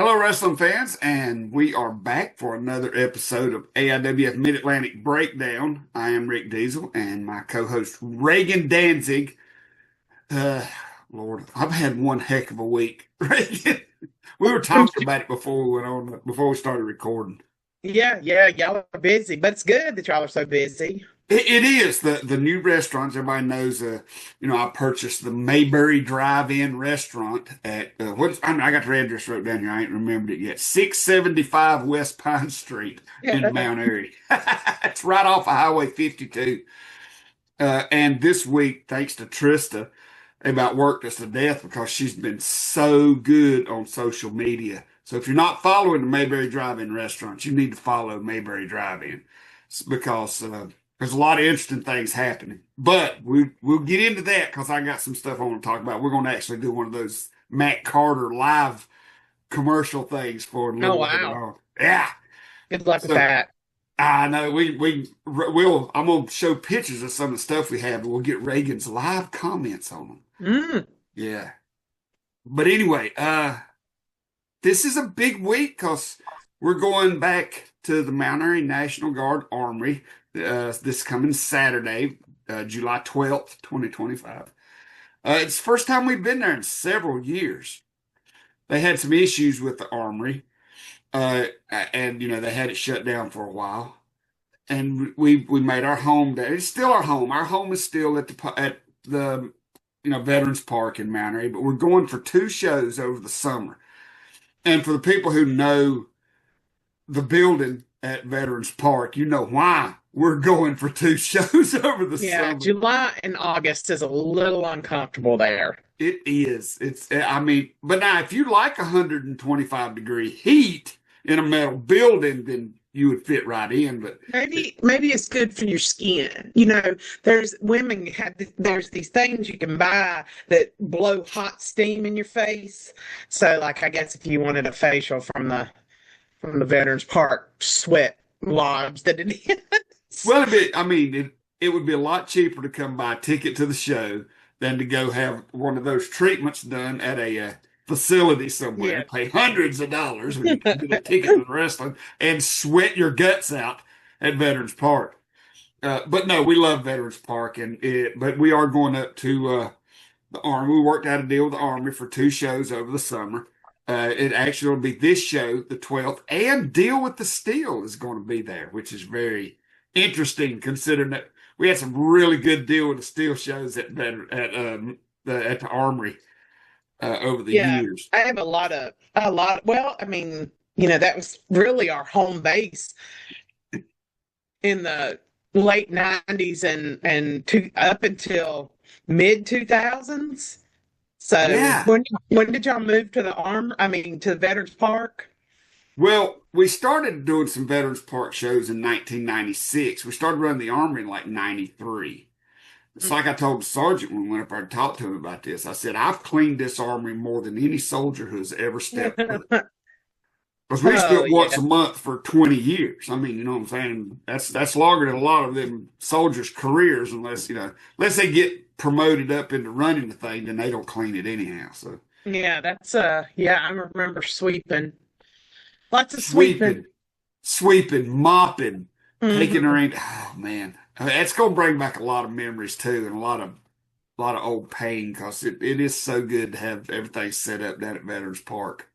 Hello, wrestling fans, and we are back for another episode of AIWF Mid-Atlantic Breakdown. I am Rick Diesel, and my co-host Reagan Danzig. Uh, Lord, I've had one heck of a week. Reagan, we were talking about it before we went on, before we started recording. Yeah, y'all are busy, but it's good that y'all are so busy. It is the new restaurants. Everybody knows. I purchased the Mayberry Drive-In restaurant at I got the address wrote down here. I ain't remembered it yet. 675 West Pine Street in Mount Airy. It's right off of Highway 52. And this week, thanks to Trista, they about worked us to death because she's been so good on social media. So if you're not following the Mayberry Drive-In restaurant, you need to follow Mayberry Drive-In because there's a lot of interesting things happening. But we'll get into that because I got some stuff I want to talk about. We're going to actually do one of those Matt Carter live commercial things for a Oh little later wow. on. Yeah. Good luck with So that. I know we'll I'm gonna show pictures of some of the stuff we have, and we'll get Reagan's live comments on them. Mm. Yeah. But anyway, this is a big week because we're going back to the Mount Airy National Guard Armory this coming Saturday, July 12th, 2025. It's the first time we've been there in several years. They had some issues with the armory, and they had it shut down for a while. And we made our home there. It's still our home. Our home is still at the Veterans Park in Mount Airy, but we're going for two shows over the summer. And for the people who know the building at Veterans Park, you know why we're going for two shows over the Yeah, summer. July and August is a little uncomfortable there. It is. I mean, but now if you like 125-degree heat in a metal building, then you would fit right in. But Maybe it's good for your skin. There's these things you can buy that blow hot steam in your face. So like I guess if you wanted a facial from the Veterans Park sweat lodge that it is. well, it would be a lot cheaper to come buy a ticket to the show than to go have one of those treatments done at a facility somewhere Yeah. and pay hundreds of dollars when you can get a ticket to the wrestling and sweat your guts out at Veterans Park. But no, we love Veterans Park, but we are going up to the Army. We worked out a deal with the Army for two shows over the summer. It actually will be this show, the 12th, and Deal with the Steel is going to be there, which is very interesting considering that we had some really good Deal with the Steel shows at the Armory over the Yeah, years. I have well, that was really our home base in the late 90s and up until mid 2000s. So Yeah. when did y'all move to to the Veterans Park? Well, we started doing some Veterans Park shows in 1996. We started running the Armory in like 93. It's like I told the sergeant when we went up there and talked to him about this. I said, I've cleaned this armory more than any soldier who's ever stepped foot. Because we used to do Oh it once yeah. a month for 20 years. I mean, you know what I'm saying? That's longer than a lot of them soldiers' careers, unless they get promoted up into running the thing, then they don't clean it anyhow. So Yeah, I remember sweeping. Lots of sweeping, sweeping. mopping, taking her Hmm. in. Oh man, it's gonna bring back a lot of memories too, and a lot of old pain because it is so good to have everything set up down at Veterans Park.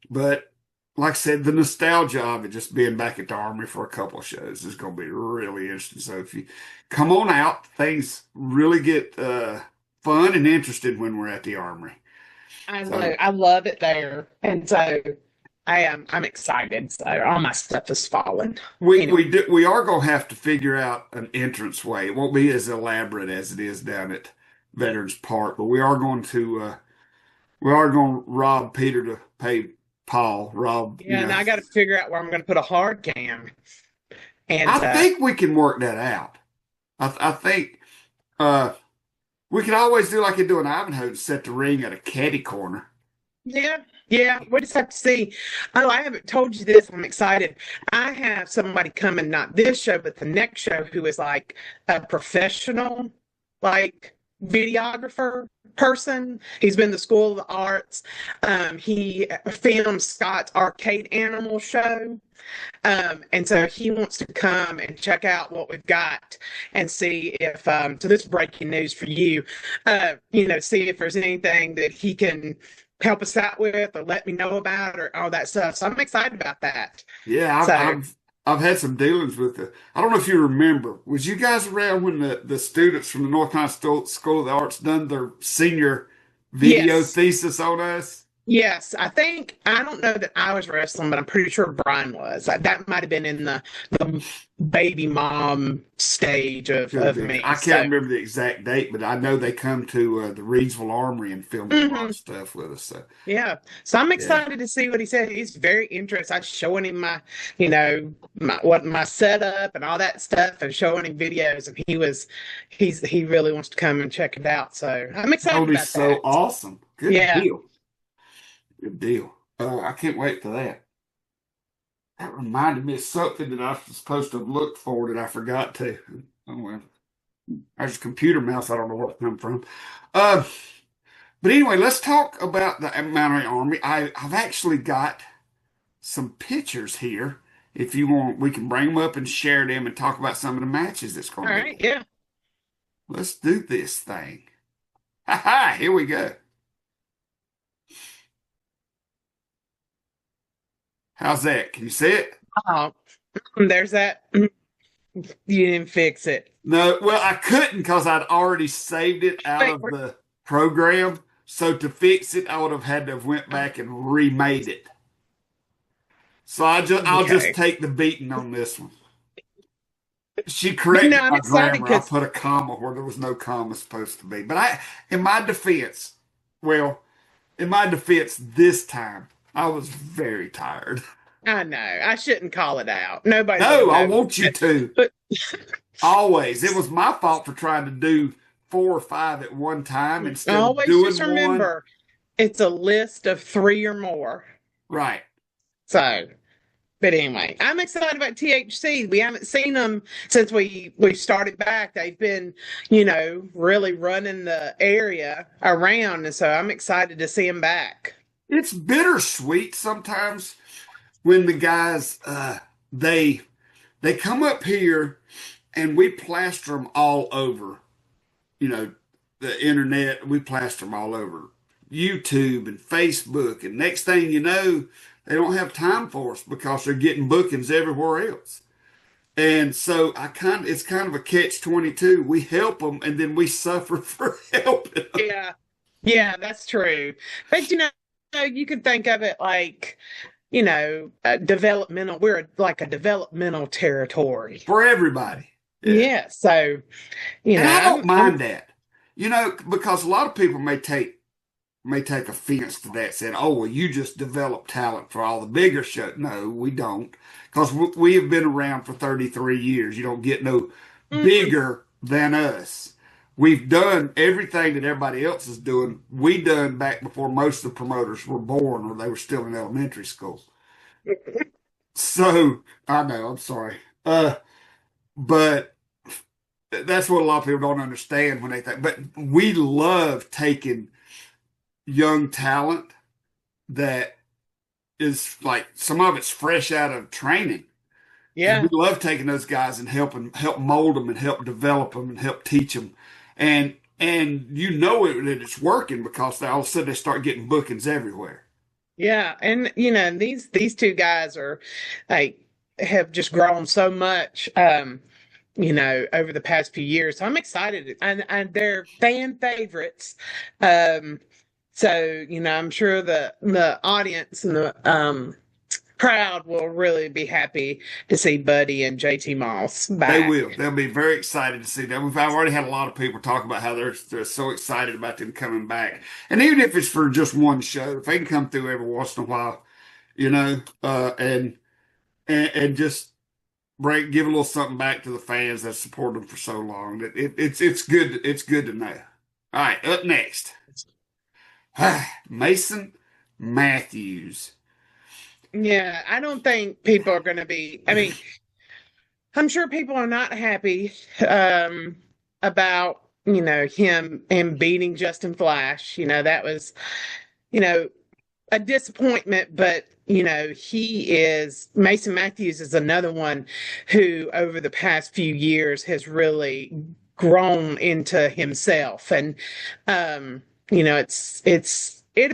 But like I said, the nostalgia of it just being back at the Armory for a couple of shows is going to be really interesting. So if you come on out, things really get fun and interesting when we're at the Armory. I So know. I love it there. And so I'm excited. So all my stuff is falling. we are going to have to figure out an entrance way. It won't be as elaborate as it is down at Veterans Park, but we are going to rob Peter to pay Paul. Rob, Yeah, and I got to figure out where I'm going to put a hard cam. I And think we can work that out. I think uh, we could always do like you do in Ivanhoe, set the ring at a caddy corner. yeah, we just have to see. Oh, I haven't told you this. I'm excited. I have somebody coming, not this show, but the next show, who is like a professional, like videographer. person. He's been to School of the Arts. He filmed Scott's Arcade Animal Show. And so he wants to come and check out what we've got and see if, so this is breaking news for you, see if there's anything that he can help us out with or let me know about or all that stuff. So I'm excited about that. Yeah, So, I've had some dealings with it. I don't know if you remember. Was you guys around when the students from the North Carolina School of the Arts done their senior video yes. thesis on us? Yes, I don't know that I was wrestling, but I'm pretty sure Brian was. That might have been in the baby mom stage Could have of been. me. I can't So, remember the exact date, but I know they come to the Reidsville Armory and filmed a lot mhm. of stuff with us. So Yeah. So I'm yeah, excited to see what he said. He's very interested. I was showing him my setup and all that stuff and showing him videos and he really wants to come and check it out. So I'm that excited would be about so that. awesome. Good Yeah. deal. Good deal. I can't wait for that. That reminded me of something that I was supposed to have looked for that I forgot to. Oh well, there's a computer mouse. I don't know where it come from. Uh, but anyway, let's talk about the Mount Army. I've actually got some pictures here. If you want, we can bring them up and share them and talk about some of the matches that's All going to right. be. Yeah. Let's do this thing. Ha ha! Here we go. How's that? Can you see it? Oh, there's that. You didn't fix it. No, well, I couldn't because I'd already saved it out Wait, of the program. So to fix it, I would have had to have went back and remade it. So I'll just okay. take the beating on this one. She But no, corrected I'm my excited grammar. I because put a comma where there was no comma supposed to be. But in my defense, well, in my defense, this time I was very tired. I know I shouldn't call it out. Nobody would have No, I known. want you to. But Always. It was my fault for trying to do 4 or 5 at one time instead of always just doing one. remember it's a list of three or more. Right. So, but anyway, I'm excited about THC. We haven't seen them since we started back. They've been, really running the area around, and so I'm excited to see them back. It's bittersweet sometimes when the guys they they come up here and we plaster them all over, you know, the internet. We plaster them all over YouTube and Facebook, and next thing you know, they don't have time for us because they're getting bookings everywhere else. And so it's kind of a catch 22. We help them and then we suffer for helping them. Yeah, yeah, that's true. But you could think of it like, developmental. We're like a developmental territory. For everybody. Yeah. Yeah, so And I don't I'm mind that. Because a lot of people may take offense to that, saying, "Oh, well, you just develop talent for all the bigger shows." No, we don't, because we have been around for 33 years. You don't get no mhm. bigger than us. We've done everything that everybody else is doing. We done back before most of the promoters were born, or they were still in elementary school. So I know, I'm sorry, but that's what a lot of people don't understand when they think. But we love taking young talent that is like some of it's fresh out of training. And we Yeah, love taking those guys and help mold them and help develop them and help teach them. And that it's working because all of a sudden they start getting bookings everywhere. yeah, and these two guys are like have just grown so much, over the past few years. So I'm excited, and they're fan favorites. Um, so I'm sure the audience and the crowd will really be happy to see Buddy and JT Moss They back. will. They'll be very excited to see them. I've already had a lot of people talk about how they're so excited about them coming back. And even if it's for just one show, if they can come through every once in a while, and just give a little something back to the fans that supported them for so long. It's good. It's good to know. All right, up next, Mason Matthews. Yeah, I don't think people are going to be. I mean, I'm sure people are not happy about him and beating Justin Flash. That was, you know, a disappointment, but Mason Matthews is another one who over the past few years has really grown into himself. And it'll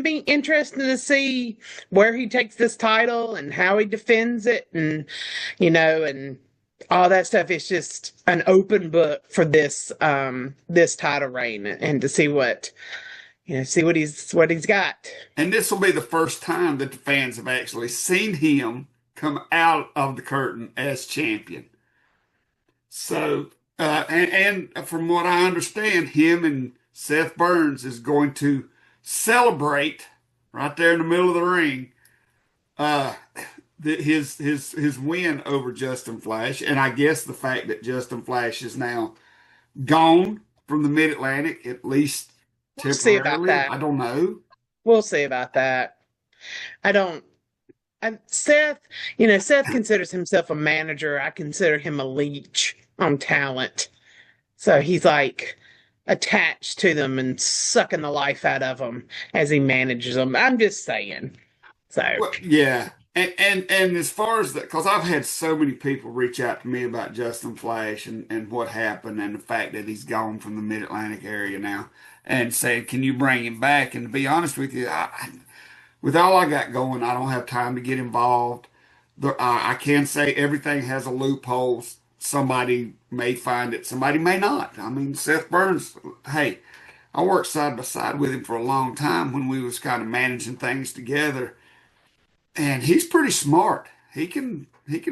be interesting to see where he takes this title and how he defends it, and all that stuff. It's just an open book for this title reign, and to see what he's got. And this will be the first time that the fans have actually seen him come out of the curtain as champion. So, and from what I understand, him and Seth Burns is going to celebrate right there in the middle of the ring, uh, his win over Justin Flash, and I guess the fact that Justin Flash is now gone from the Mid Atlantic, at least We'll see about temporarily. that. I don't know. We'll see about that. I don't. Seth considers himself a manager. I consider him a leech on talent. So he's like attached to them and sucking the life out of them as he manages them. I'm just saying. So, Well, yeah. And as far as that, because I've had so many people reach out to me about Justin Flash and what happened and the fact that he's gone from the Mid Atlantic area now and saying, can you bring him back? And to be honest with you, with all I got going, I don't have time to get involved. I can say everything has a loophole. Somebody may find it, somebody may not. I mean, Seth Burns, hey, I worked side by side with him for a long time when we was kind of managing things together. And he's pretty smart. He can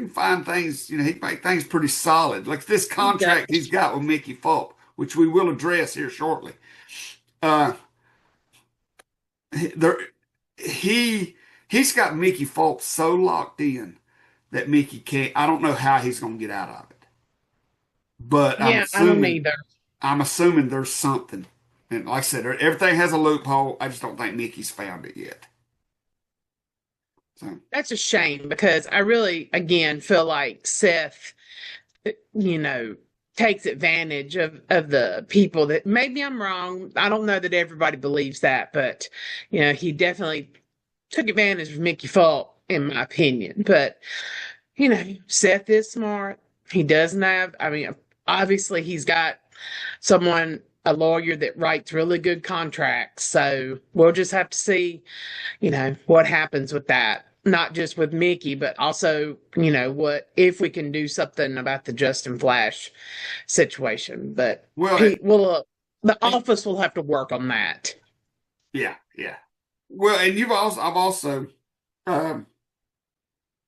find things, he can make things pretty solid. Like this he contract does. he's got with Mickey Fulp, which we will address here shortly. Uh there he's got Mickey Fulp so locked in that Mickey can't, I don't know how he's gonna get out of it. But I'm Yeah, I don't assuming either. I'm assuming there's something. And like I said, everything has a loophole. I just don't think Mickey's found it yet. So That's a shame because I really, again, feel like Seth, you know, takes advantage of the people that maybe I'm wrong. I don't know that everybody believes that, but he definitely took advantage of Mickey Fulp, in my opinion. But Seth is smart. He doesn't have, I mean, obviously he's got a lawyer that writes really good contracts. So we'll just have to see, what happens with that. Not just with Mickey, but also, what if we can do something about the Justin Flash situation. But well, he will, the and, office will have to work on that. yeah, yeah. Well, and I've also, um,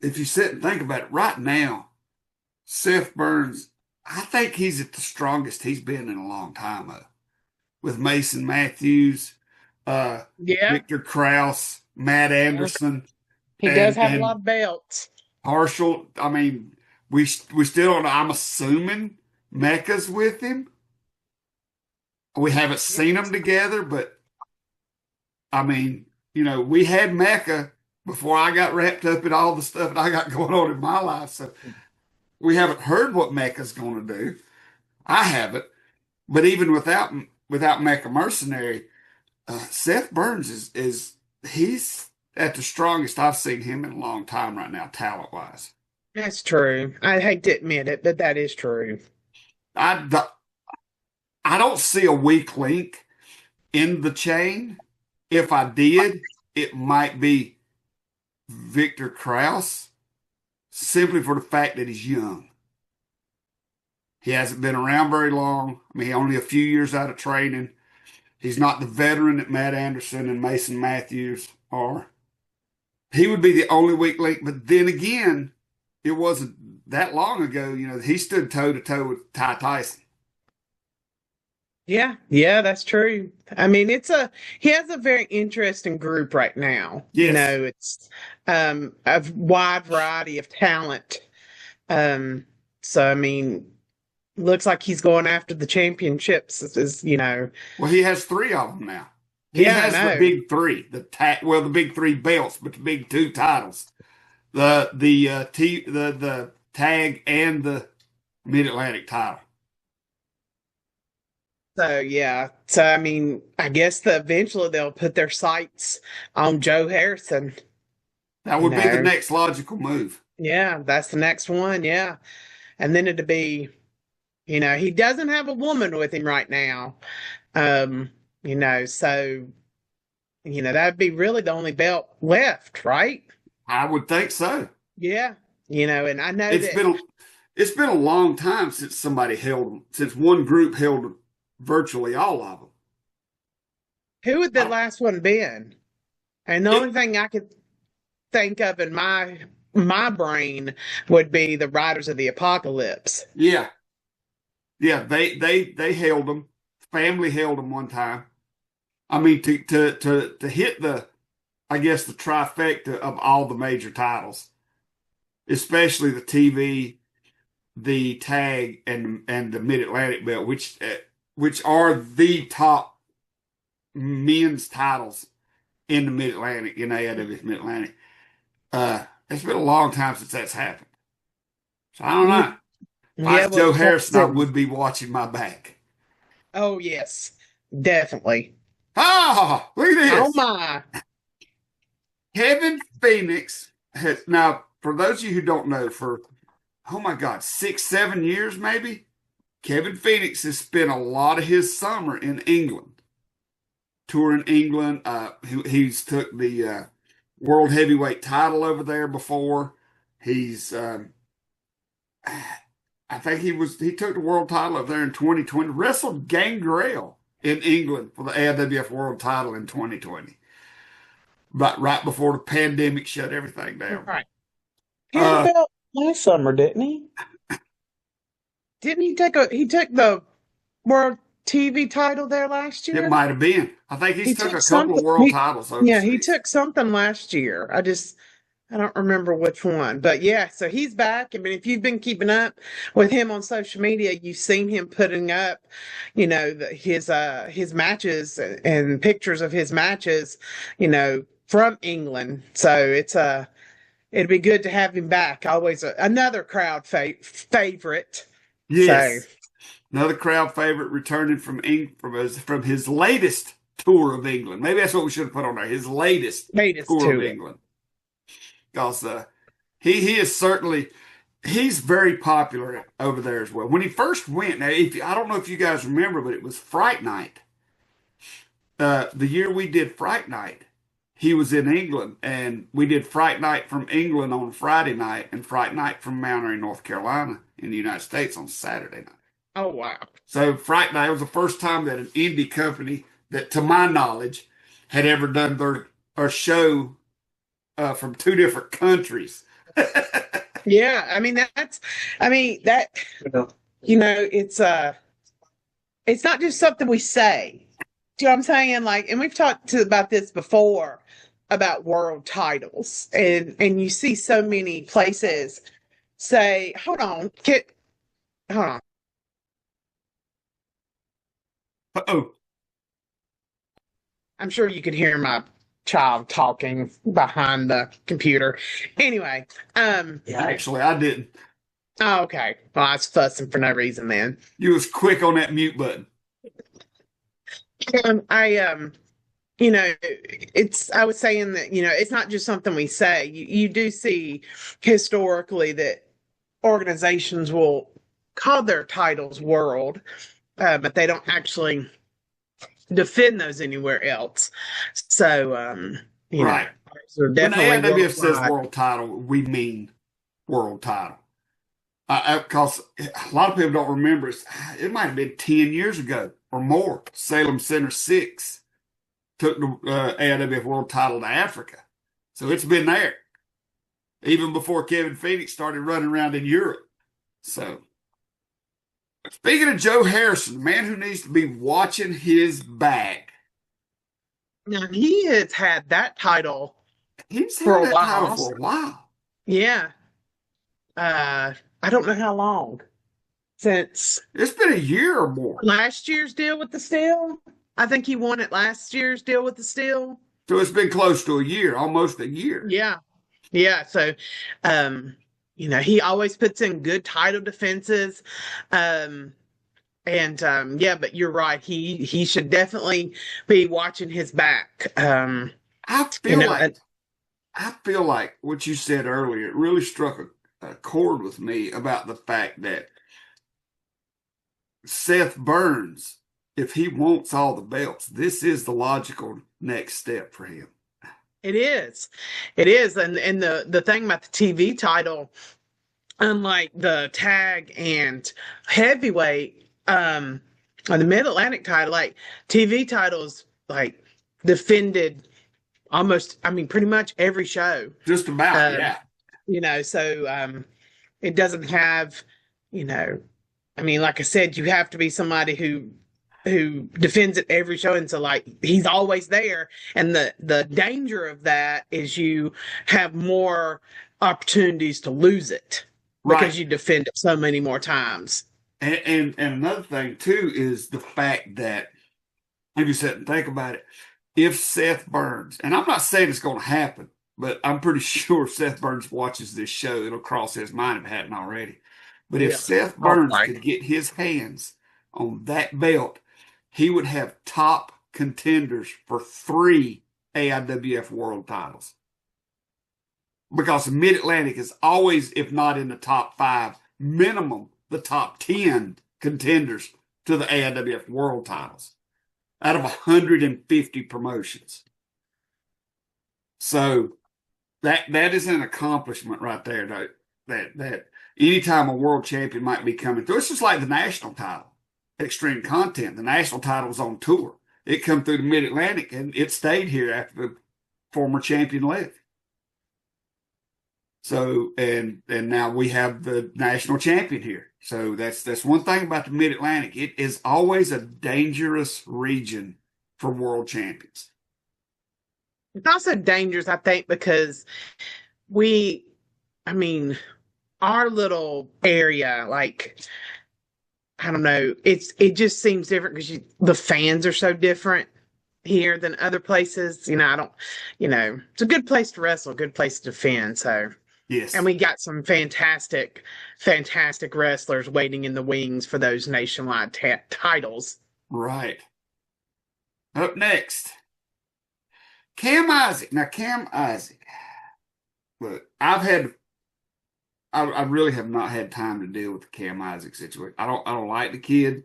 if you sit and think about it, right now, Seth Burns, I think he's at the strongest he's been in a long time, with Mason Matthews, uh, Yeah. Victor Kraus, Matt Yeah. Anderson, He does have a lot and of belts. partial. I mean, we still don't. I'm assuming Mecca's with him. We haven't seen them together, but I mean, we had Mecca before I got wrapped up in all the stuff that I got going on in my life. So we haven't heard what Mecca's going to do. I haven't. But even without Mecca Mercenary, Seth Burns is he's at the strongest I've seen him in a long time right now, talent wise. That's true. I hate to admit it, but that is true. I I don't see a weak link in the chain. If I did, it might be Victor Kraus, simply for the fact that he's young. He hasn't been around very long. I mean, only a few years out of training. He's not the veteran that Matt Anderson and Mason Matthews are. He would be the only weak link. But then again, it wasn't that long ago. He stood toe to toe with Ty Tyson. Yeah, yeah, that's true. I mean, he has a very interesting group right now. Yes. It's a wide variety of talent. Um, so I mean, looks like he's going after the championships. Well, he has three of them now. He Yeah, I has the know. big three, the big three belts, but the big two titles, the tag and the Mid Atlantic title. So yeah. So I mean, I guess eventually they'll put their sights on Joe Harrison, That you would be the know. next logical move. Yeah, that's the next one, yeah. And then it'd be, he doesn't have a woman with him right now. Um, so that'd be really the only belt left, right? I would think so. Yeah. And I know It's that been a, it's been a long time since somebody held them, since one group held virtually all of them. who would the I, last one been? And the it, only thing I could think of in my brain would be the Riders of the Apocalypse. yeah, yeah, they held them. Family held them one time. I mean, to hit the, I guess the trifecta of all the major titles, especially the TV, the tag, and the Mid Atlantic belt, which are the top men's titles in the Mid Atlantic, in AIWF Mid Atlantic. It's been a long time since that's happened. So I don't Yeah, know. If I yeah, was well, Joe we'll Harrison, I see. would be watching my back. Oh yes, definitely. Ah, look at Oh this. my. Kevin Phoenix has now, for those of you who don't know, for oh my God, 6, 7 years maybe, Kevin Phoenix has spent a lot of his summer in England, touring England. He's took the world heavyweight title over there before. He's I think he took the world title up there in 2020, wrestled Gangrel in England for the AIWF world title in 2020, but right before the pandemic shut everything down. Right. He had a Uh, belt last summer, didn't he? Didn't he took the world TV title there last it year? might have been. I think he's He took took a couple of something. world titles Yeah, he overseas. took something last year. I don't remember which one, but yeah, so he's back. I mean, if you've been keeping up with him on social media, you've seen him putting up, his matches and pictures of his matches, from England. So it'd be good to have him back. Always another crowd favorite. So Yes, another crowd favorite returning from his latest tour of England. Maybe that's what we should have put on there. His latest latest tour of to it. England, because he is certainly he's very popular over there as well. When he first went, now if I don't know if you guys remember, but it was Fright Night. The year we did Fright Night, he was in England, and we did Fright Night from England on Friday night, and Fright Night from Mount Airy, North Carolina, in the United States on Saturday night. Oh wow. So Fright Night was the first time that an indie company that, to my knowledge, had ever done a show from two different countries. Yeah, I mean that it's not just something we say. Do you know what I'm saying? Like, and we've about this before about world titles, and you see so many places say, hold on. Oh, I'm sure you could hear my child talking behind the computer. Anyway, yeah, actually, I didn't. oh, okay. Well, I was fussing for no reason then. You was quick on that mute button. I I was saying that, it's not just something we say. You do see historically that organizations will call their titles world, but they don't actually defend those anywhere else. So, Right. so When definitely AIWF says worldwide. world title, we mean world title. Because a lot of people don't remember, it might have been 10 years ago or more. Salem Center 6 took the AIWF world title to Africa. So it's been there even before Kevin Phoenix started running around in Europe. So speaking of Joe Harrison, the man who needs to be watching his back, Now, he has had that title he's for held a that while title for a also. while. Yeah. I don't know how long since It's been a year or more. last year's deal with the Steel. I think he won it last year's deal with the Steel. So it's been close to a year, almost a year. Yeah. Yeah. So, he always puts in good title defenses. Um, And yeah, but you're right. He should definitely be watching his back. I You feel know, like I feel like what you said earlier, it really struck a chord with me about the fact that Seth Burns, if he wants all the belts, this is the logical next step for him. it is. It is. And the thing about the TV title, unlike the tag and heavyweight, or the Mid Atlantic title, like TV titles, like defended almost, I mean, pretty much every show. Just about, Um, yeah. so it doesn't have, you know, I mean, like I said, you have to be somebody who defends it every show, and so like he's always there. And the danger of that is you have more opportunities to lose it Right. because you defend it so many more times. And another thing too is the fact that if you sit and think about it, if Seth Burns, and I'm not saying it's going to happen, but I'm pretty sure if Seth Burns watches this show, it'll cross his mind if it hadn't already. But if Yeah. Seth All Burns right. could get his hands on that belt, he would have top contenders for three AIWF world titles. Because Mid Atlantic is always, if not in the top five, minimum the top 10 contenders to the AIWF world titles out of 150 promotions. So that is an accomplishment right there. That anytime a world champion might be coming through, it's just like the national title, Extreme Content. The national title was on tour. It come through the Mid Atlantic and it stayed here after the former champion left. So and now we have the national champion here. So that's one thing about the Mid Atlantic. It is always a dangerous region for world champions. It's also dangerous, I think, because we, I mean, our little area, like I don't know, it just seems different because the fans are so different here than other places. I don't, it's a good place to wrestle, a good place to defend. So, and Yes, we got some fantastic, fantastic wrestlers waiting in the wings for those nationwide titles. right. Up next, Cam Isaac. Now Cam Isaac. Look, I really have not had time to deal with the Cam Isaac situation. I don't like the kid.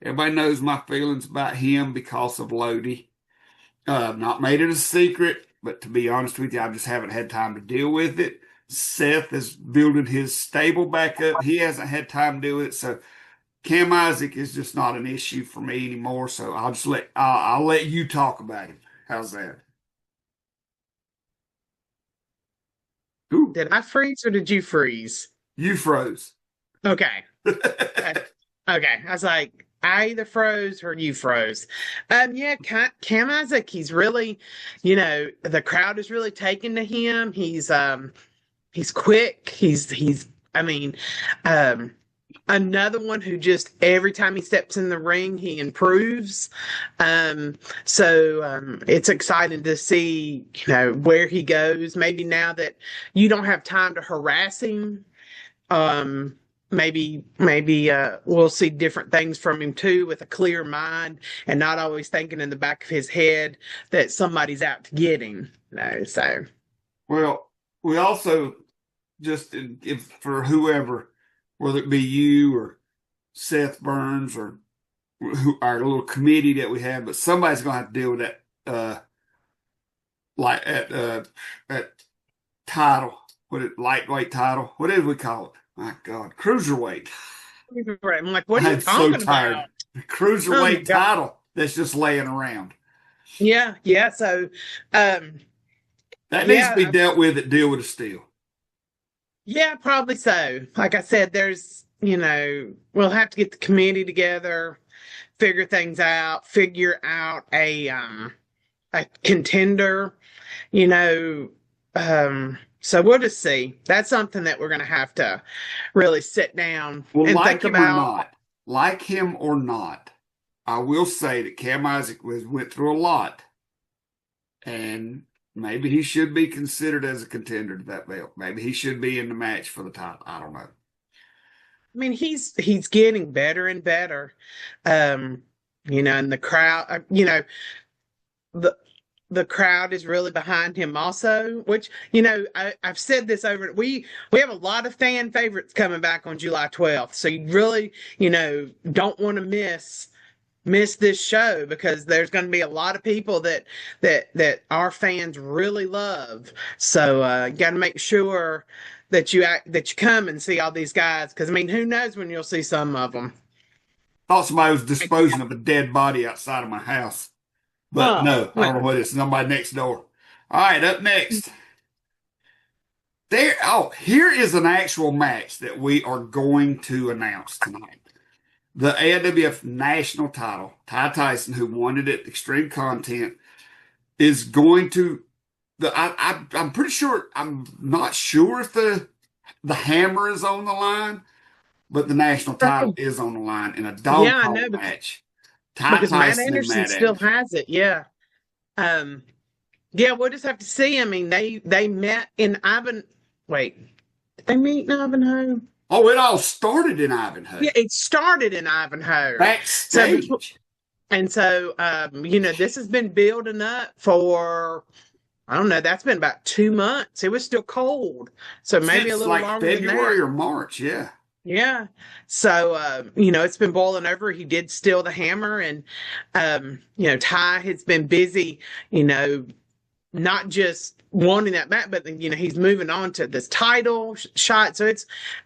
Everybody knows my feelings about him because of Lodi. I've not made it a secret, but to be honest with you, I just haven't had time to deal with it. Seth has building his stable back up. He hasn't had time to deal with it, so Cam Isaac is just not an issue for me anymore. So I'll let you talk about him. How's that? Ooh, Did I freeze or did you freeze? you froze. Okay. Okay. Okay. I was like, I either froze or you froze. Yeah, Cam Isaac, he's really, the crowd is really taken to him. He's quick. I mean, um, another one who just every time he steps in the ring, he improves. It's exciting to see, where he goes. Maybe now that you don't have time to harass him, maybe we'll see different things from him too with a clear mind and not always thinking in the back of his head that somebody's out to get him. So Well, we also just if for whoever, whether it be you or Seth Burns or our little committee that we have, but somebody's gonna have to deal with that like at title, what it lightweight title, what did we call it? My God, cruiserweight. I'm like, what are you I'm so talking about? tired. The Oh my cruiserweight God. title that's just laying around. Yeah, yeah. So um That needs to be yeah, dealt with at Deal with a Steel. yeah, probably so. Like I said, we'll have to get the committee together, figure out a contender, you know. So we'll just see. That's something that we're gonna have to really sit down Well, and think about. like him or not, I will say that Cam Isaac went through a lot, and maybe he should be considered as a contender to that belt. Maybe he should be in the match for the title. I don't know. I mean, he's getting better and better. Um, and the crowd, the the crowd is really behind him also, which, I've said this over. We have a lot of fan favorites coming back on July 12th. So you really, don't want to miss this show because there's going to be a lot of people that our fans really love. So you got to make sure that you come and see all these guys because I mean, who knows when you'll see some of them. Thought somebody was disposing of a dead body outside of my house. But Oh, no, I don't know what it is. Somebody next door. All right, up next. Here is an actual match that we are going to announce tonight. The AIWF national title, Ty Tyson, who won it at Extreme Content, is going to I'm pretty sure, I'm not sure if the hammer is on the line, but the national title is on the line in a dog yeah, I collar know match. Ty because Matt Tyson and Anderson Matt still Anderson. has it. Yeah. Um, yeah, we'll just have to see. I mean, they met in Ivan. Wait, did they meet in Ivanhoe? Oh, it all started in Ivanhoe. Yeah, it started in Ivanhoe. So, Backstage. this has been building up for, I don't know, that's been about 2 months. It was still cold. So maybe a Since little like longer than February that. or March, yeah. Yeah. So, it's been boiling over. He did steal the hammer and, Ty has been busy, not just wanting that back, but he's moving on to this title shot. So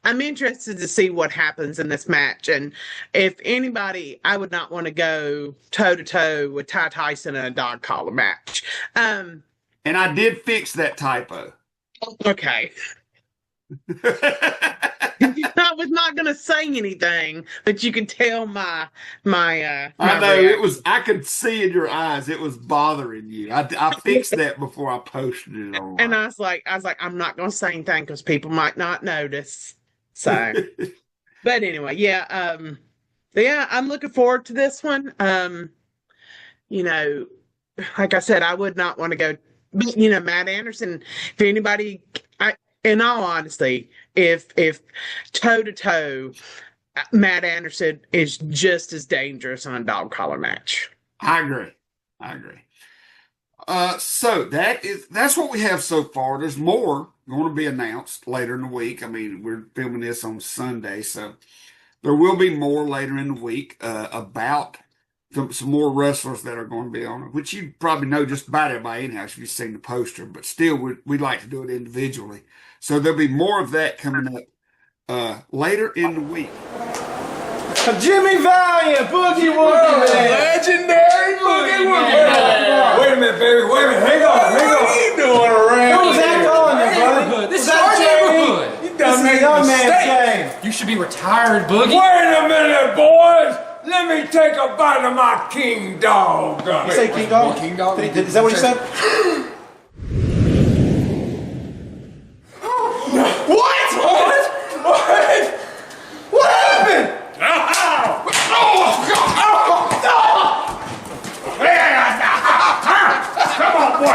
I'm interested to see what happens in this match. And if anybody, I would not want to go toe to toe with Ty Tyson in a dog collar match. And I did fix that typo. Okay. I was not going to say anything, but you can tell my I know reaction. I could see in your eyes it was bothering you. I fixed that before I posted it And online. I was like, I'm not going to say anything because people might not notice. So, but anyway, yeah, I'm looking forward to this one. You know, like I said, I would not want to go, but Matt Anderson, if anybody, in all honesty, if toe to toe, Matt Anderson is just as dangerous on a dog collar match. I agree. I agree. So that's what we have so far. There's more going to be announced later in the week. I mean, we're filming this on Sunday, so there will be more later in the week about some more wrestlers that are going to be on it, which you probably know just about everybody anyhow if you've seen the poster. But still, we'd like to do it individually. So there'll be more of that coming up later in the week. Jimmy Valiant, Boogie Woogie Man. Legendary Boogie Woogie. Wait a minute, baby. Wait a minute. Hang on. What are you doing around Who was that here? calling you, buddy? Neighborhood. This Was is that our Jamie? neighborhood. You This done is made a young man's mistake. game. You should be retired, Boogie. Wait a minute, boys. Let me take a bite of my king dog. You say King Dog? King Dog? Is that what he said? What? What happened? Come on, boy.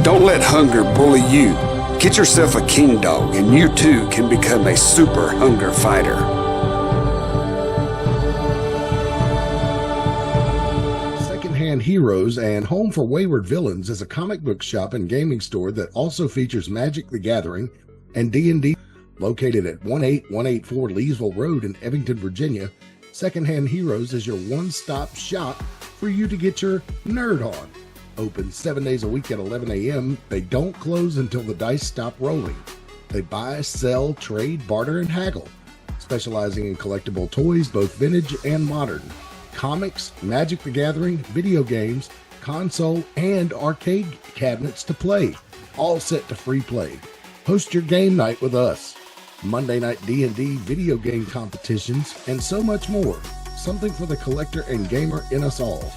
Don't let hunger bully you. Get yourself a king dog, and you too can become a super hunger fighter. Secondhand Heroes and Home for Wayward Villains is a comic book shop and gaming store that also features Magic the Gathering and D&D. Located at 18184 Leesville Road in Evington, Virginia, Secondhand Heroes is your one-stop shop for you to get your nerd on. Open 7 days a week at 11 a.m. They don't close until the dice stop rolling. They buy, sell, trade, barter, and haggle, specializing in collectible toys, both vintage and modern, comics, Magic the Gathering, video games, console, and arcade cabinets to play, all set to free play. Host your game night with us. Monday night D&D video game competitions, and so much more. Something for the collector and gamer in us all.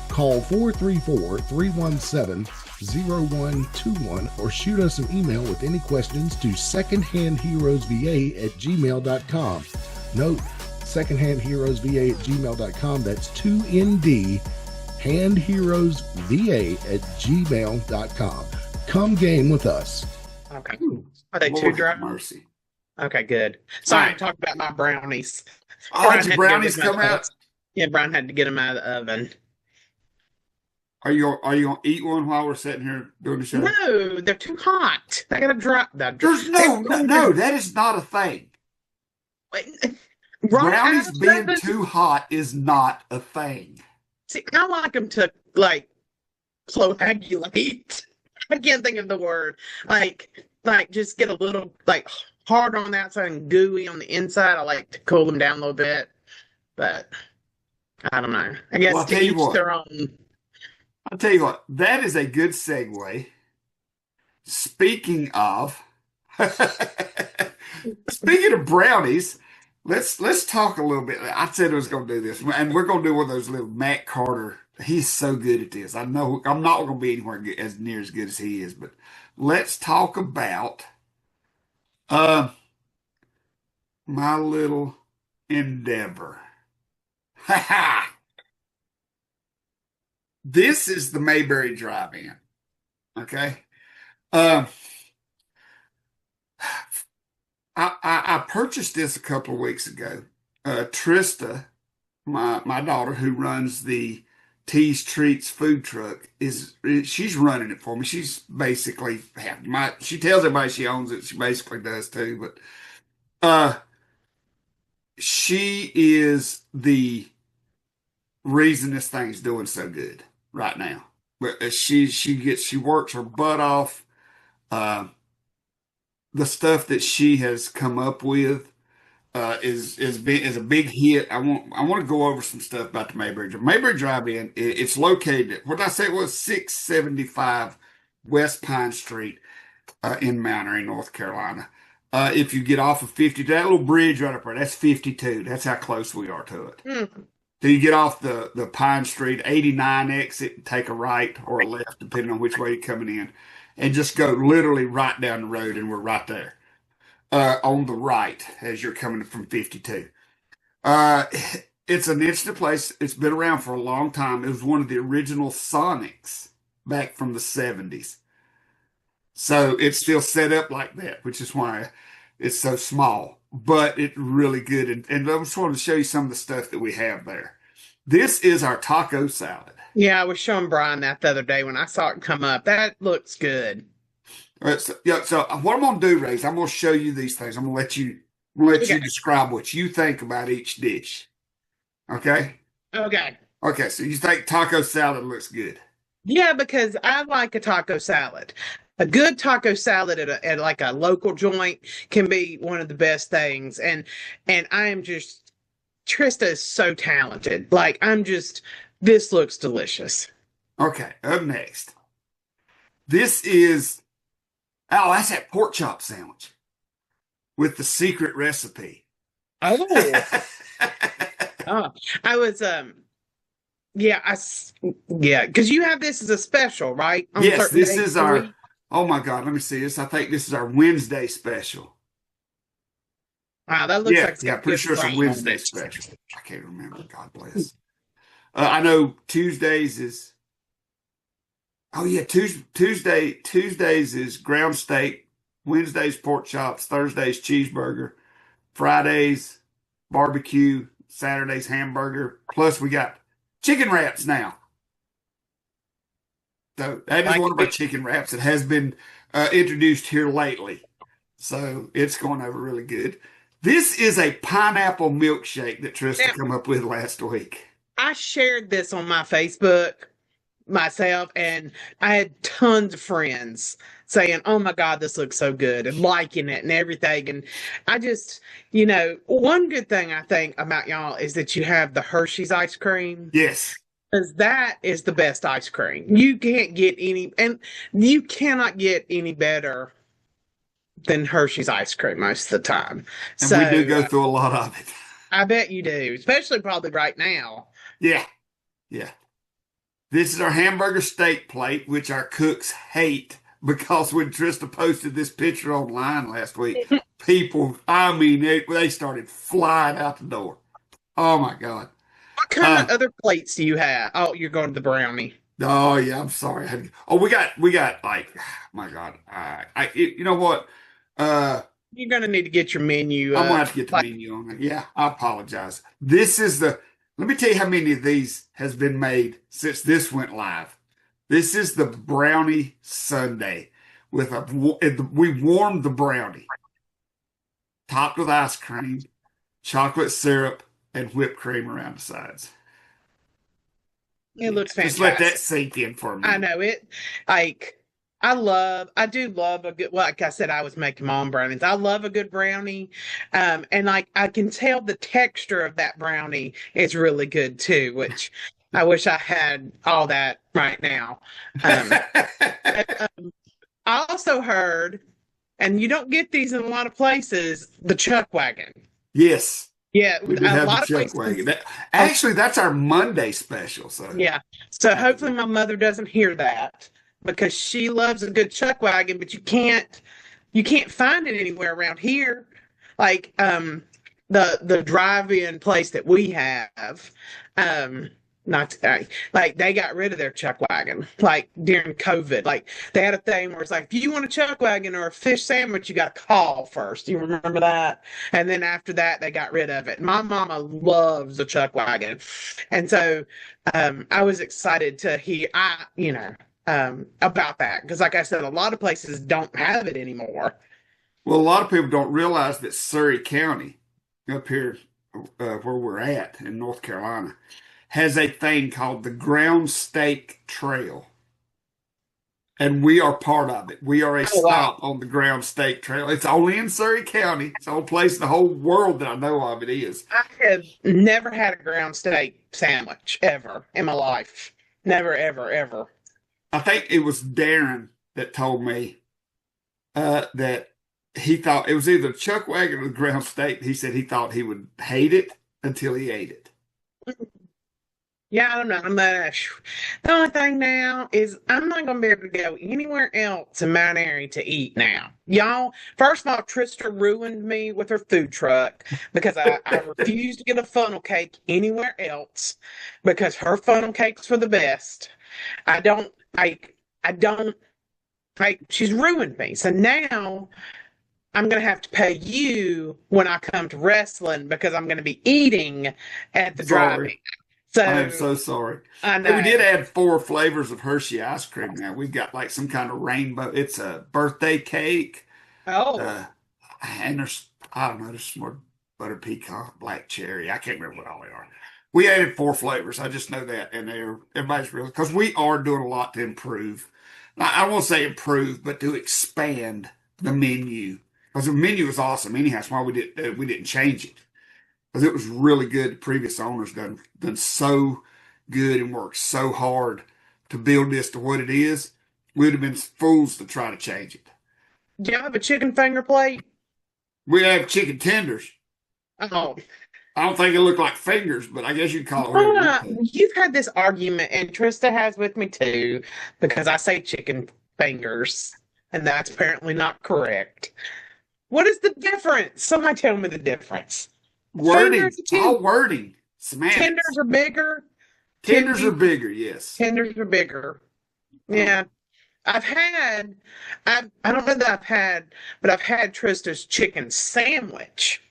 Call 434-317-0121 or shoot us an email with any questions to secondhandheroesva@gmail.com. Note, secondhandheroesva@gmail.com. That's 2ND handheroesva@gmail.com. Come game with us. Okay. Ooh, Are they too Lord dry? have mercy. Okay, good. All Sorry, I'm right. talking about my brownies. Oh, Brian did your had to get brownies them out come of the out? oven. Yeah, Brian had to get them out of the oven. Are you gonna eat one while we're sitting here doing the show? No, they're too hot. They gotta drop. There's They no, that is not a thing. right out Brownies of the being oven. too hot is not a thing. See, I like them to like coagulate. I can't think of the word. Like just get a little like hard on the outside and gooey on the inside. I like to cool them down a little bit, but I don't know. I Well, guess to each their own. I'll tell you what, that is a good segue. Speaking of, speaking of brownies, let's talk a little bit. I said I was going to do this, and we're going to do one of those little Matt Carter. He's so good at this. I know I'm not going to be anywhere as near as good as he is, but let's talk about uh my little endeavor. Ha ha! This is the Mayberry Drive-In. Okay. Um, I purchased this a couple of weeks ago. Trista, my daughter who runs the Teas Treats food truck, she's running it for me. She's basically she tells everybody she owns it. She basically does too, but she is the reason this thing's doing so good right now. But she works her butt off. Uh, the stuff that she has come up with is a big hit. I want to go over some stuff about the Mayberry Drive. Mayberry Drive-In. It's located. What did I say? It was 675 West Pine Street in Mount Airy, North Carolina. If you get off of 50, that little bridge right up there, that's 52. That's how close we are to it. Mm. So you get off the Pine Street 89 exit, and take a right or a left, depending on which way you're coming in, and just go literally right down the road, and we're right there on the right as you're coming from 52. Uh, it's an instant place. It's been around for a long time. It was one of the original Sonics back from the 70s. So it's still set up like that, which is why it's so small, but it's really good. And I just wanted to show you some of the stuff that we have there. This is our taco salad. Yeah, I was showing Brian that the other day when I saw it come up. That looks good. All right, so what I'm going to do, Ray, is I'm going to show you these things. I'm going to let you Okay. describe what you think about each dish. Okay? Okay. Okay, so you think taco salad looks good. Yeah, because I like a taco salad. A good taco salad at like a local joint can be one of the best things. And I am just Trista is so talented. Like this looks delicious. Okay, up next. This is, that's that pork chop sandwich with the secret recipe. Oh, oh. I was yeah, yeah, because you have this as a special, right? On Yes, certain this days is of the our, week? oh my God, let me see this. I think this is our Wednesday special. Wow, that looks Yeah, like it's yeah, got pretty good sure it's a cream on Wednesday it. special. I can't remember. God bless. I know Tuesdays is, oh yeah, Tuesdays is ground steak, Wednesdays pork chops, Thursdays cheeseburger, Fridays barbecue, Saturdays hamburger. Plus we got chicken wraps now. So that is Like one of our chicken wraps that has been introduced here lately. So it's going over really good. This is a pineapple milkshake that Trista now, came up with last week. I shared this on my Facebook myself, and I had tons of friends saying, "Oh my God, this looks so good," and liking it and everything. And I just, one good thing I think about y'all is that you have the Hershey's ice cream. Yes. Because that is the best ice cream. You can't get and you cannot get any better than Hershey's ice cream most of the time. And So we do go through a lot of it. I bet you do, especially probably right now. Yeah. Yeah. This is our hamburger steak plate, which our cooks hate because when Trista posted this picture online last week, people, I mean, they started flying out the door. Oh my God. kind of other plates do you have? Oh, you're going to the brownie. Oh yeah, I'm sorry. Oh, we got like, my God. You know what? Uh, You're going to need to get your menu I'm gonna up. have to get the Like, menu on it. Yeah, I apologize. This is the. Let me tell you how many of these has been made since this went live. This is the brownie sundae with we warmed the brownie, topped with ice cream, chocolate syrup, and whipped cream around the sides. it Yeah, looks just let that fantastic. sink in for a I minute. know it. Like, I do love a good, well, like I said, I was making my own brownies. I love a good brownie. And like, I can tell the texture of that brownie is really good too, which I wish I had all that right now. Um, I also heard, and you don't get these in a lot of places, the chuck wagon. Yes, Yeah, we do a have the lot of chuck wagon. places. Actually, that's our Monday special. So Yeah. So hopefully my mother doesn't hear that because she loves a good chuck wagon, but you can't find it anywhere around here. Like the drive-in place that we have, um not today. Like they got rid of their chuck wagon like during COVID. Like they had a thing where it's like if you want a chuck wagon or a fish sandwich, you got to call first. Do you remember that? And then after that, they got rid of it. My mama loves the chuck wagon, and so I was excited to hear about that because, like I said, a lot of places don't have it anymore. well, a lot of people don't realize that Surrey County, up here where we're at in North Carolina, has a thing called the Ground Steak Trail. And we are part of it. We are a Oh wow! stop on the Ground Steak Trail. It's only in Surrey County. It's the only place in the whole world that I know of it is. I have never had a ground steak sandwich ever in my life. Never, ever, ever. I think it was Darren that told me that he thought it was either Chuck Wagon or the Ground Steak. He said he thought he would hate it until he ate it. Yeah, I don't know. The only thing now is I'm not going to be able to go anywhere else in Mount Airy to eat now. Y'all, first of all, Trista ruined me with her food truck because I refuse to get a funnel cake anywhere else because her funnel cakes for the best. I don't I don't like she's ruined me. So now I'm gonna have to pay you when I come to wrestling because I'm gonna be eating at the Sorry. drive-in. I am So so sorry. I Hey, we know. did add 4 flavors of Hershey ice cream now. We've got like some kind of rainbow. It's a birthday cake. Oh, Uh, and I don't know, there's some more butter pecan, black cherry. I can't remember what all they are. We added 4 flavors. I just know that. And everybody's really, because we are doing a lot to improve. I won't say improve, but to expand the menu. Because the menu is awesome. Anyhow, that's why we didn't change it. Because it was really good. The previous owners done so good and worked so hard to build this to what it is. We would have been fools to try to change it. do you have a chicken finger plate? We have chicken tenders. Oh, I don't think it looked like fingers, but I guess you'd call it whatever you want to. you've had this argument, and Trista has with me too, because I say chicken fingers, and that's apparently not correct. What is the difference? Somebody tell me the difference. Wording. Fingers, It's all wording. Semantics. tenders are bigger. Tenders are Tenders, bigger, yes. tenders are bigger. Yeah. I've had, I don't know that I've had, but I've had Trista's chicken sandwich,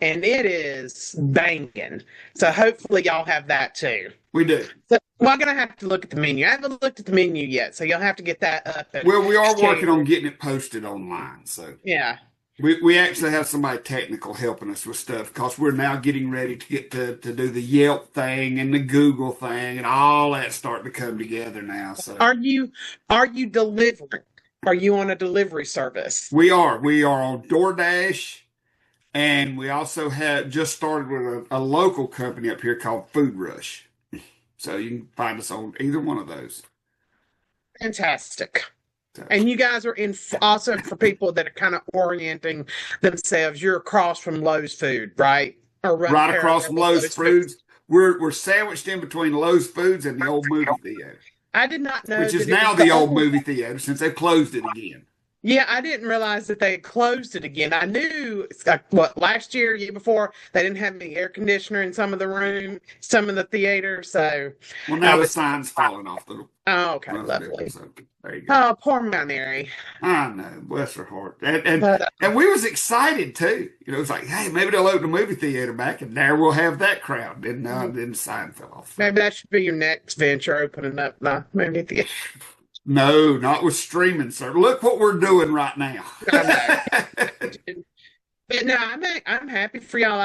and it is banging. So hopefully y'all have that too. We do. So we're gonna have to look at the menu. I haven't looked at the menu yet, so you'll have to get that up and Well, we are working share. on getting it posted online. So Yeah. we actually have somebody technical helping us with stuff because we're now getting ready to get to do the Yelp thing and the Google thing and all that starting to come together now. So Are you delivering? Are you on a delivery service? we are on DoorDash, and we also have just started with a local company up here called Food Rush. So you can find us on either one of those. Fantastic. So, And you guys are in also for people that are kind of orienting themselves. You're across from Lowe's Food, right? Or run right across parallel from with Lowe's Food. Foods. We're sandwiched in between Lowe's Foods and the old movie theater, I did not know which is that it was now the the old old. movie theater since they closed it again. Yeah, I didn't realize that they had closed it again. I knew it's like what last year, year before, they didn't have any air conditioner in some of the room, some of the theater. So Well, I now the was, sign's falling off the oh, okay, most buildings. lovely. So there you go. Oh, poor Mount Airy. I know, bless her heart. And and, But and we was excited too. You know, it's like, hey, maybe they'll open the movie theater back, and there we'll have that crowd. Then the sign fell off. So. maybe that should be your next venture, opening up the movie theater. No, not with streaming, sir. Look what we're doing right now. I know. But no, I'm happy for y'all.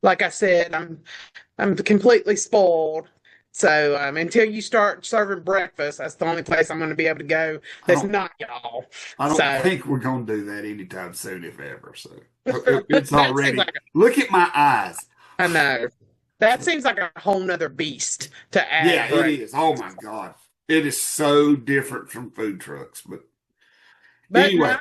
Like I said, I'm completely spoiled. So until you start serving breakfast, that's the only place I'm going to be able to go that's not y'all. I don't So think we're going to do that anytime soon, if ever. So it's that seems already. like Look at my eyes. I know that seems like a whole nother beast to Yeah, add. it Right? is. Oh my God, it is so different from food trucks. But But anyway,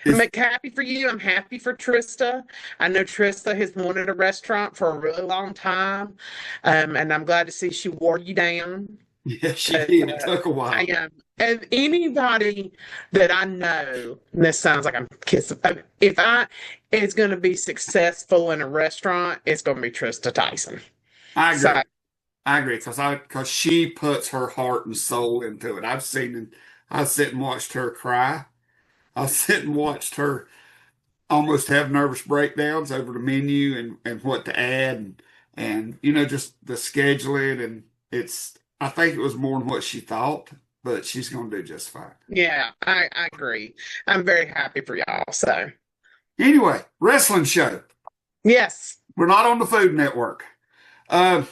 no, I'm happy for you. I'm happy for Trista. I know Trista has wanted a restaurant for a really long time, and I'm glad to see she wore you down. yeah, she But, did. It took a while. I am. And anybody that I know, and this sounds like I'm kissing, if I is going to be successful in a restaurant, it's going to be Trista Tyson. I agree. So, I agree because she puts her heart and soul into it. I've seen it. I sit and watched her cry. I sit and watched her almost have nervous breakdowns over the menu and what to add and just the scheduling and I think it was more than what she thought, but she's gonna do just fine. yeah, I agree. I'm very happy for y'all. So, Anyway, wrestling show. yes, We're not on the Food Network. Uh,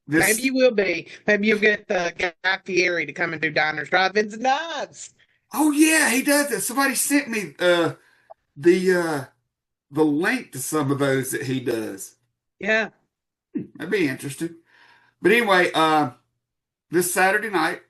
maybe this you will be. Maybe you'll get Guy Fieri to come and do diners, drive-ins, and dives. oh yeah, he does that. Somebody sent me the the link to some of those that he does. Yeah. That'd be interesting. But anyway, this Saturday night,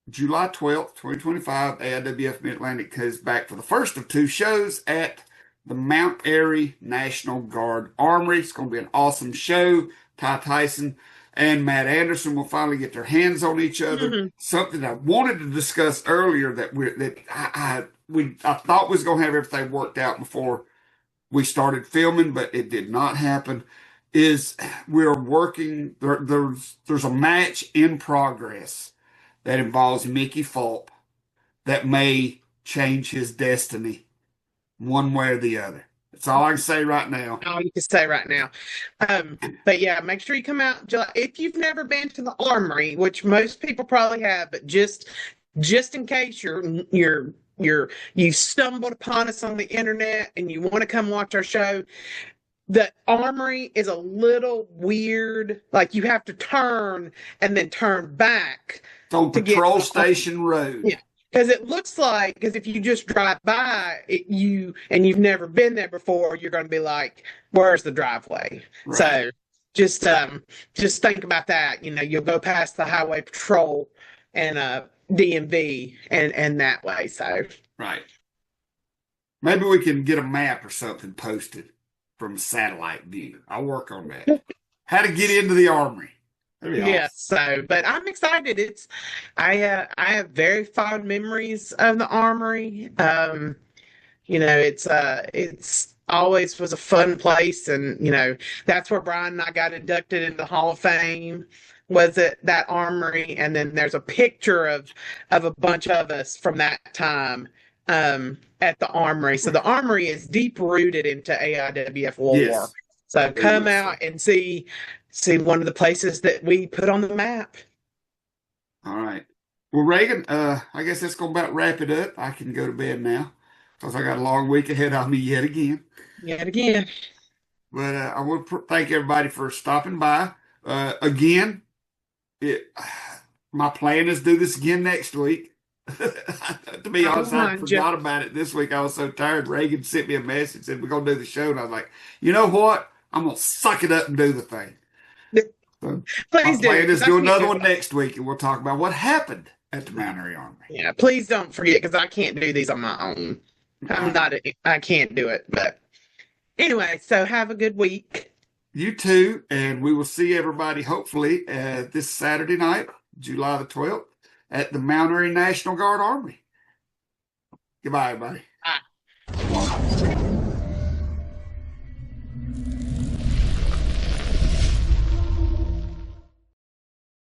July 12th, 2025, AIWF Mid-Atlantic goes back for the first of two shows at the Mount Airy National Guard Armory. It's going to be an awesome show. Ty Tyson and Matt Anderson will finally get their hands on each other. Mm-hmm. Something I wanted to discuss earlier I thought was going to have everything worked out before we started filming, but it did not happen. Is we're working there's a match in progress that involves Mickey Fulp that may change his destiny one way or the other. That's all I can say right now. All you can say right now. But yeah, make sure you come out July. If you've never been to the Armory, which most people probably have, but just in case you stumbled upon us on the internet and you want to come watch our show, the Armory is a little weird. Like you have to turn and then turn back It's on to get Patrol Station Road. Yeah. Because it looks like, because if you just drive by it, you've never been there before, you're going to be like, "Where's the driveway?" Right. So just think about that. You'll go past the highway patrol and DMV and that way. So Right. Maybe we can get a map or something posted from satellite view. I'll work on that. How to get into the Armory. That'd be yeah. awesome. So, but I'm excited. I have very fond memories of the Armory. It's always was a fun place, and that's where Brian and I got inducted into the Hall of Fame. Was at that Armory, and then there's a picture of a bunch of us from that time at the Armory. So the Armory is deep rooted into AIWF lore. Yes. So come Yes. out and see one of the places that we put on the map. All right. Well, Reagan, I guess that's going to about wrap it up. I can go to bed now because I got a long week ahead of me yet again. Yet again. But I want to thank everybody for stopping by. Again, my plan is to do this again next week. To be honest, I forgot about it this week. I was so tired. Reagan sent me a message, said, "We're going to do the show." And I was like, you know what? I'm going to suck it up and do the thing. So Please my plan do. is to do another one next week, and we'll talk about what happened at the Mount Airy Armory. Yeah, please don't forget, because I can't do these on my own. I can't do it. But anyway, so have a good week. You too, and we will see everybody hopefully this Saturday night, July the 12th, at the Mount Airy National Guard Armory. Goodbye, everybody.